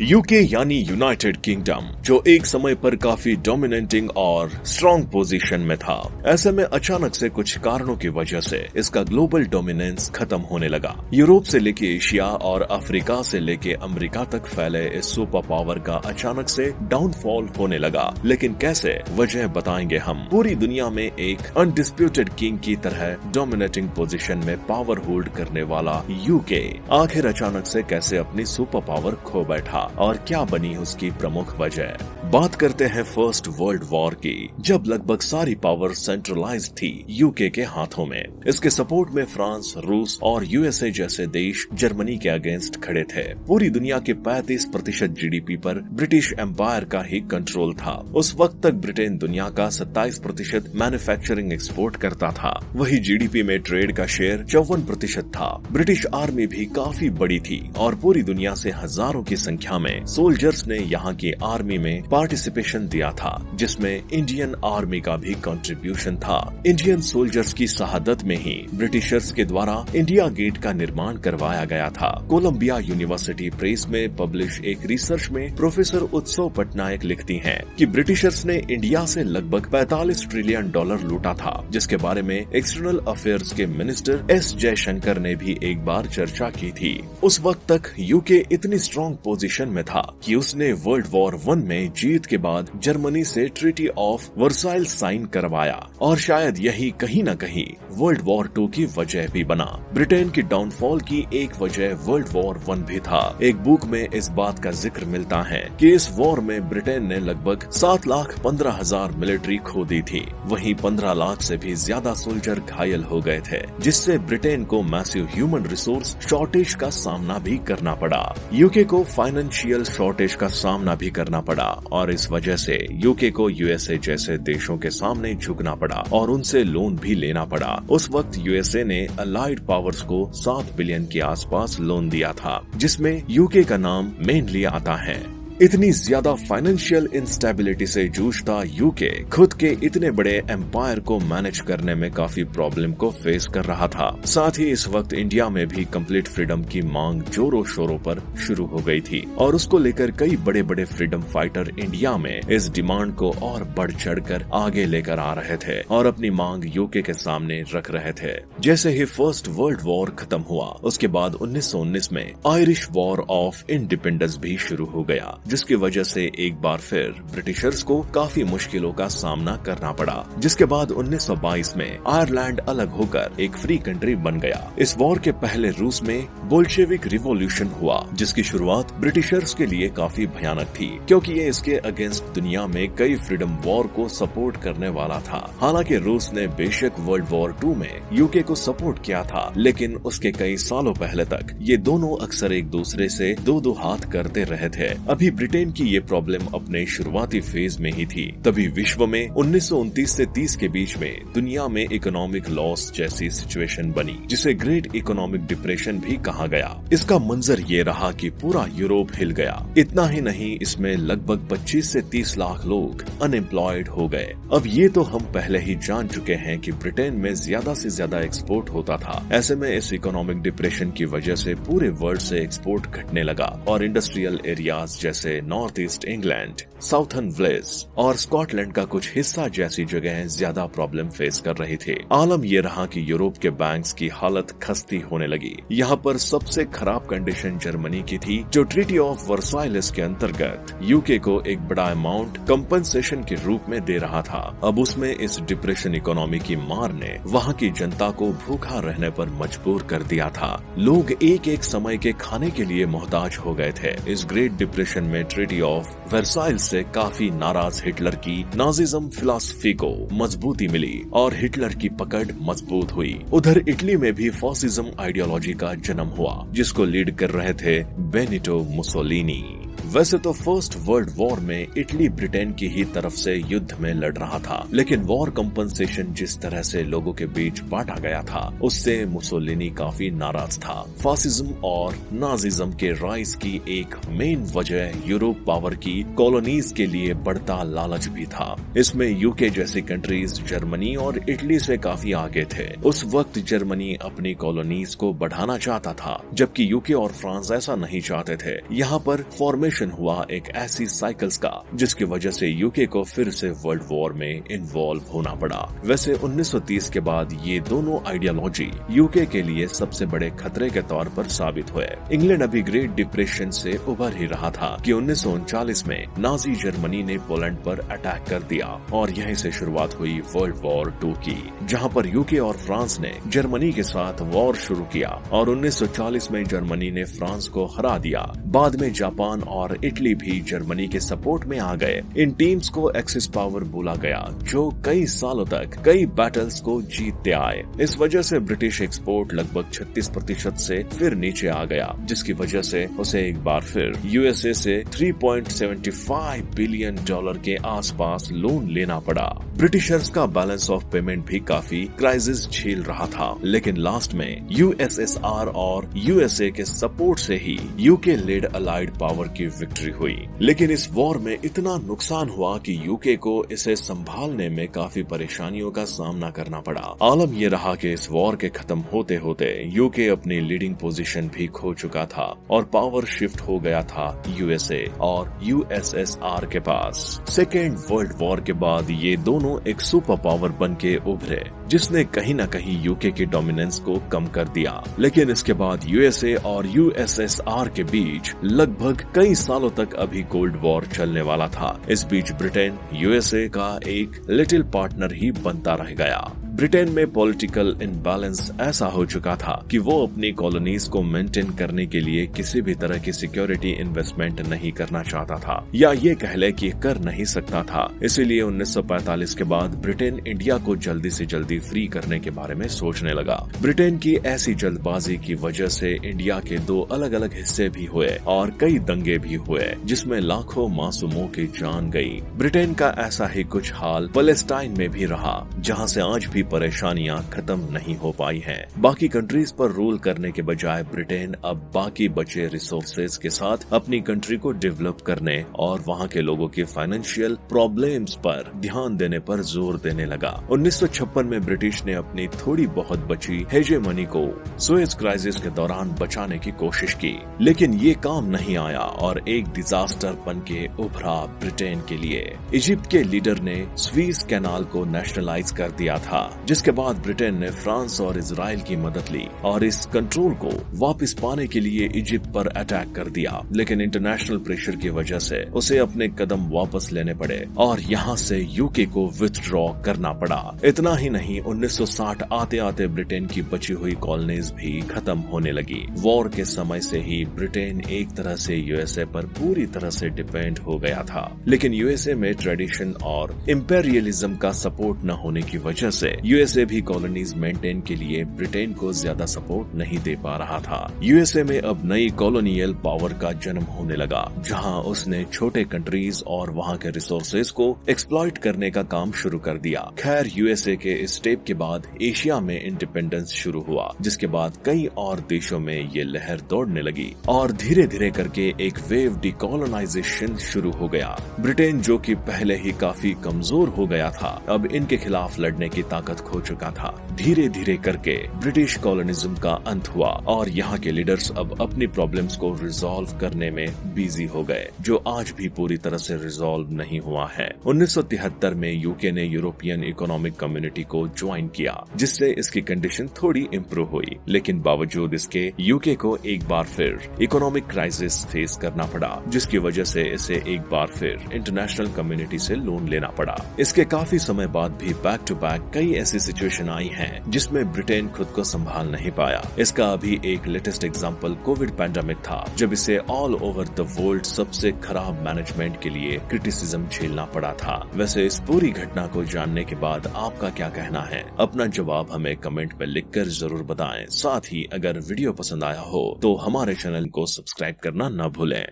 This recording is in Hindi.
यूके यानी यूनाइटेड किंगडम, जो एक समय पर काफी डोमिनेटिंग और स्ट्रॉन्ग पोजीशन में था, ऐसे में अचानक से कुछ कारणों की वजह से इसका ग्लोबल डोमिनेंस खत्म होने लगा। यूरोप से लेके एशिया और अफ्रीका से लेके अमेरिका तक फैले इस सुपर पावर का अचानक से डाउनफॉल होने लगा। लेकिन कैसे, वजह बताएंगे हम। पूरी दुनिया में एक अनडिस्प्यूटेड किंग की तरह डोमिनेटिंग पोजीशन में पावर होल्ड करने वाला यूके आखिर अचानक से कैसे अपनी सुपर पावर खो बैठा और क्या बनी उसकी प्रमुख वजह। बात करते हैं फर्स्ट वर्ल्ड वॉर की, जब लगभग सारी पावर सेंट्रलाइज्ड थी यूके के हाथों में। इसके सपोर्ट में फ्रांस, रूस और यूएसए जैसे देश जर्मनी के अगेंस्ट खड़े थे। पूरी दुनिया के 35% जीडीपी पर ब्रिटिश एम्पायर का ही कंट्रोल था। उस वक्त तक ब्रिटेन दुनिया का 27% मैन्युफैक्चरिंग एक्सपोर्ट करता था। वही जीडीपी में ट्रेड का शेयर 54% था। ब्रिटिश आर्मी भी काफी बड़ी थी और पूरी दुनिया से हजारों की संख्या में सोल्जर्स ने यहाँ की आर्मी में पार्टिसिपेशन दिया था, जिसमें इंडियन आर्मी का भी कंट्रीब्यूशन था। इंडियन सोल्जर्स की शहादत में ही ब्रिटिशर्स के द्वारा इंडिया गेट का निर्माण करवाया गया था। कोलंबिया यूनिवर्सिटी प्रेस में पब्लिश एक रिसर्च में प्रोफेसर उत्सव पटनायक लिखती हैं कि ब्रिटिशर्स ने इंडिया से लगभग $45 ट्रिलियन लूटा था, जिसके बारे में एक्सटर्नल अफेयर्स के मिनिस्टर एस जयशंकर ने भी एक बार चर्चा की थी। उस वक्त तक यूके इतनी स्ट्रॉन्ग पोजीशन में था कि उसने वर्ल्ड वॉर 1 में जीत के बाद जर्मनी से ट्रीटी ऑफ वर्साइल साइन करवाया और शायद यही कहीं न कहीं वर्ल्ड वॉर 2 की वजह भी बना। ब्रिटेन की डाउनफॉल की एक वजह वर्ल्ड वॉर 1 भी था। एक बुक में इस बात का जिक्र मिलता है कि इस वॉर में ब्रिटेन ने लगभग 7,15,000 मिलिट्री खो दी थी। वहीं 15 लाख से भी ज्यादा सोल्जर घायल हो गए थे, जिससे ब्रिटेन को मैसिव ह्यूमन रिसोर्स शॉर्टेज का सामना भी करना पड़ा। यूके को फाइनेंशियल शॉर्टेज का सामना भी करना पड़ा और इस वजह से यूके को यूएसए जैसे देशों के सामने झुकना पड़ा और उनसे लोन भी लेना पड़ा। उस वक्त यूएसए ने अलाइड पावर्स को 7 बिलियन के आसपास लोन दिया था, जिसमें यूके का नाम मेनली आता है। इतनी ज्यादा फाइनेंशियल इंस्टेबिलिटी से जूझता यूके खुद के इतने बड़े एम्पायर को मैनेज करने में काफी प्रॉब्लम को फेस कर रहा था। साथ ही इस वक्त इंडिया में भी कंप्लीट फ्रीडम की मांग जोरों शोरों पर शुरू हो गई थी और उसको लेकर कई बड़े बड़े फ्रीडम फाइटर इंडिया में इस डिमांड को और बढ़ चढ़कर आगे लेकर आ रहे थे और अपनी मांग यूके के सामने रख रहे थे। जैसे ही फर्स्ट वर्ल्ड वॉर खत्म हुआ, उसके बाद 1919 में आयरिश वॉर ऑफ इंडिपेंडेंस भी शुरू हो गया, जिसकी वजह से एक बार फिर ब्रिटिशर्स को काफी मुश्किलों का सामना करना पड़ा। जिसके बाद 1922 में आयरलैंड अलग होकर एक फ्री कंट्री बन गया। इस वॉर के पहले रूस में बोल्शेविक रिवॉल्यूशन हुआ, जिसकी शुरुआत ब्रिटिशर्स के लिए काफी भयानक थी, क्योंकि ये इसके अगेंस्ट दुनिया में कई फ्रीडम वॉर को सपोर्ट करने वाला था। हालांकि रूस ने बेशक वर्ल्ड वॉर 2 में यूके को सपोर्ट किया था, लेकिन उसके कई सालों पहले तक ये दोनों अक्सर एक दूसरे से दो हाथ करते रहे थे। अभी ब्रिटेन की ये प्रॉब्लम अपने शुरुआती फेज में ही थी। तभी विश्व में 1929 से 30 के बीच में दुनिया में इकोनॉमिक लॉस जैसी सिचुएशन बनी, जिसे ग्रेट इकोनॉमिक डिप्रेशन भी कहा गया। इसका मंजर ये रहा कि पूरा यूरोप हिल गया। इतना ही नहीं, इसमें लगभग 25 से 30 लाख लोग अनएम्प्लॉयड हो गए। अब ये तो हम पहले ही जान चुके हैं कि ब्रिटेन में ज्यादा से ज्यादा एक्सपोर्ट होता था। ऐसे में इस इकोनॉमिक डिप्रेशन की वजह से पूरे वर्ल्ड से एक्सपोर्ट घटने लगा और इंडस्ट्रियल एरियाज जैसे north east England, southern Wales और स्कॉटलैंड का कुछ हिस्सा जैसी जगह ज्यादा प्रॉब्लम फेस कर रही थी। आलम ये रहा कि यूरोप के बैंक्स की हालत खस्ती होने लगी। यहाँ पर सबसे खराब कंडीशन जर्मनी की थी, जो ट्रीटी ऑफ वर्साइल्स के अंतर्गत यूके को एक बड़ा अमाउंट कंपनसेशन के रूप में दे रहा था। अब उसमें इस डिप्रेशन इकोनॉमी की मार ने वहाँ की जनता को भूखा रहने पर मजबूर कर दिया था। लोग एक एक समय के खाने के लिए मोहताज हो गए थे। इस ग्रेट डिप्रेशन में ट्रीटी ऑफ वर्साइल से काफी नाराज हिटलर की नाजिज्म फिलॉसफी को मजबूती मिली और हिटलर की पकड़ मजबूत हुई। उधर इटली में भी फॉसिज्म आइडियोलॉजी का जन्म हुआ, जिसको लीड कर रहे थे बेनिटो मुसोलिनी। वैसे तो फर्स्ट वर्ल्ड वॉर में इटली ब्रिटेन की ही तरफ से युद्ध में लड़ रहा था, लेकिन वॉर कंपनसेशन जिस तरह से लोगों के बीच बांटा गया था, उससे मुसोलिनी काफी नाराज था। फासिज्म और नाजिज्म के राइज की एक मेन वजह यूरोप पावर की कॉलोनीज के लिए बढ़ता लालच भी था। इसमें यूके जैसी कंट्रीज जर्मनी और इटली से काफी आगे थे। उस वक्त जर्मनी अपनी कॉलोनीज को बढ़ाना चाहता था, जबकि यूके और फ्रांस ऐसा नहीं चाहते थे। यहाँ पर फॉर्मेशन रिपीटेशन हुआ एक ऐसी साइकिल्स का जिसकी वजह से यूके को फिर से वर्ल्ड वॉर में इन्वॉल्व होना पड़ा। वैसे 1930 के बाद ये दोनों आइडियोलॉजी यूके के लिए सबसे बड़े खतरे के तौर पर साबित हुए। इंग्लैंड अभी ग्रेट डिप्रेशन से उभर ही रहा था कि 1939 में नाजी जर्मनी ने पोलैंड पर अटैक कर दिया और यहीं से शुरुआत हुई वर्ल्ड वॉर 2 की, जहां पर यूके और फ्रांस ने जर्मनी के साथ वॉर शुरू किया और 1940 में जर्मनी ने फ्रांस को हरा दिया। बाद में जापान और इटली भी जर्मनी के सपोर्ट में आ गए। इन टीम्स को एक्सिस पावर बोला गया, जो कई सालों तक कई बैटल्स को जीतते आए। इस वजह से ब्रिटिश एक्सपोर्ट लगभग 36% से फिर नीचे आ गया, जिसकी वजह से उसे एक बार फिर यूएसए से $3.75 बिलियन के आसपास लोन लेना पड़ा। ब्रिटिशर्स का बैलेंस ऑफ पेमेंट भी काफी क्राइसिस झेल रहा था, लेकिन लास्ट में यूएसएसआर और यूएसए के सपोर्ट से ही यूके लेड अलाइड पावर की विक्ट्री हुई। लेकिन इस वॉर में इतना नुकसान हुआ कि यूके को इसे संभालने में काफी परेशानियों का सामना करना पड़ा। आलम ये रहा कि इस वॉर के खत्म होते होते यूके अपनी लीडिंग पोजीशन भी खो चुका था और पावर शिफ्ट हो गया था यूएसए और यूएसएसआर के पास। सेकेंड वर्ल्ड वॉर के बाद ये दोनों एक सुपर पावर बन के उभरे, जिसने कहीं न कहीं यूके की डोमिनेंस को कम कर दिया। लेकिन इसके बाद यूएसए और यूएसएसआर के बीच लगभग कई सालों तक अभी कोल्ड वॉर चलने वाला था। इस बीच ब्रिटेन यूएसए का एक लिटिल पार्टनर ही बनता रह गया। ब्रिटेन में पॉलिटिकल इम्बैलेंस ऐसा हो चुका था कि वो अपनी कॉलोनीज को मेंटेन करने के लिए किसी भी तरह की सिक्योरिटी इन्वेस्टमेंट नहीं करना चाहता था, या ये कह ले कि कर नहीं सकता था। इसीलिए 1945 के बाद ब्रिटेन इंडिया को जल्दी से जल्दी फ्री करने के बारे में सोचने लगा। ब्रिटेन की ऐसी जल्दबाजी की वजह से इंडिया के 2 अलग अलग हिस्से भी हुए और कई दंगे भी हुए, जिसमें लाखों मासूमों की जान गई। ब्रिटेन का ऐसा ही कुछ हाल पैलेस्टाइन में भी रहा, जहाँ से आज भी परेशानियां खत्म नहीं हो पाई हैं। बाकी कंट्रीज पर रूल करने के बजाय ब्रिटेन अब बाकी बचे रिसोर्सेज के साथ अपनी कंट्री को डेवलप करने और वहां के लोगों की फाइनेंशियल प्रॉब्लम्स पर ध्यान देने पर जोर देने लगा। 1956 में ब्रिटिश ने अपनी थोड़ी बहुत बची हेजेमनी को सुएज क्राइसिस के दौरान बचाने की कोशिश की, लेकिन ये काम नहीं आया और एक डिजास्टर बन के उभरा ब्रिटेन के लिए। इजिप्ट के लीडर ने स्वीज कैनाल को नेशनलाइज कर दिया था, जिसके बाद ब्रिटेन ने फ्रांस और इजराइल की मदद ली और इस कंट्रोल को वापस पाने के लिए इजिप्ट पर अटैक कर दिया। लेकिन इंटरनेशनल प्रेशर की वजह से उसे अपने कदम वापस लेने पड़े और यहाँ से यूके को विथड्रॉ करना पड़ा। इतना ही नहीं, 1960 आते आते ब्रिटेन की बची हुई कॉलोनीज भी खत्म होने लगी। वॉर के समय से ही ब्रिटेन एक तरह से यूएसए पर पूरी तरह से डिपेंड हो गया था, लेकिन यूएसए में ट्रेडिशन और इंपेरियलिज्म का सपोर्ट न होने की वजह से यूएसए भी कॉलोनीज मेंटेन के लिए ब्रिटेन को ज्यादा सपोर्ट नहीं दे पा रहा था। यूएसए में अब नई कॉलोनियल पावर का जन्म होने लगा, जहां उसने छोटे कंट्रीज और वहां के रिसोर्सेज को एक्सप्लॉइट करने का काम शुरू कर दिया। खैर, यूएसए के इस स्टेप के बाद एशिया में इंडिपेंडेंस शुरू हुआ, जिसके बाद कई और देशों में ये लहर दौड़ने लगी और धीरे धीरे करके एक वेव डिकॉलोनाइजेशन शुरू हो गया। ब्रिटेन, जो कि पहले ही काफी कमजोर हो गया था, अब इनके खिलाफ लड़ने की ताकत खो चुका था। धीरे धीरे करके ब्रिटिश कॉलोनिज्म का अंत हुआ और यहाँ के लीडर्स अब अपनी प्रॉब्लम्स को रिजॉल्व करने में बिजी हो गए, जो आज भी पूरी तरह से रिजॉल्व नहीं हुआ है। 1973 में यूके ने यूरोपियन इकोनॉमिक कम्युनिटी को ज्वाइन किया, जिससे इसकी कंडीशन थोड़ी इम्प्रूव हुई, लेकिन बावजूद इसके यूके को एक बार फिर इकोनॉमिक क्राइसिस फेस करना पड़ा, जिसकी वजह से इसे एक बार फिर इंटरनेशनल कम्युनिटी से लोन लेना पड़ा। इसके काफी समय बाद भी बैक टू बैक कई ऐसी सिचुएशन आई हैं जिसमें ब्रिटेन खुद को संभाल नहीं पाया। इसका अभी एक लेटेस्ट एग्जांपल कोविड पैंडेमिक था, जब इसे ऑल ओवर द वर्ल्ड सबसे खराब मैनेजमेंट के लिए क्रिटिसिज्म झेलना पड़ा था। वैसे इस पूरी घटना को जानने के बाद आपका क्या कहना है? अपना जवाब हमें कमेंट में लिखकर जरूर बताएं। साथ ही अगर वीडियो पसंद आया हो तो हमारे चैनल को सब्सक्राइब करना न भूलें।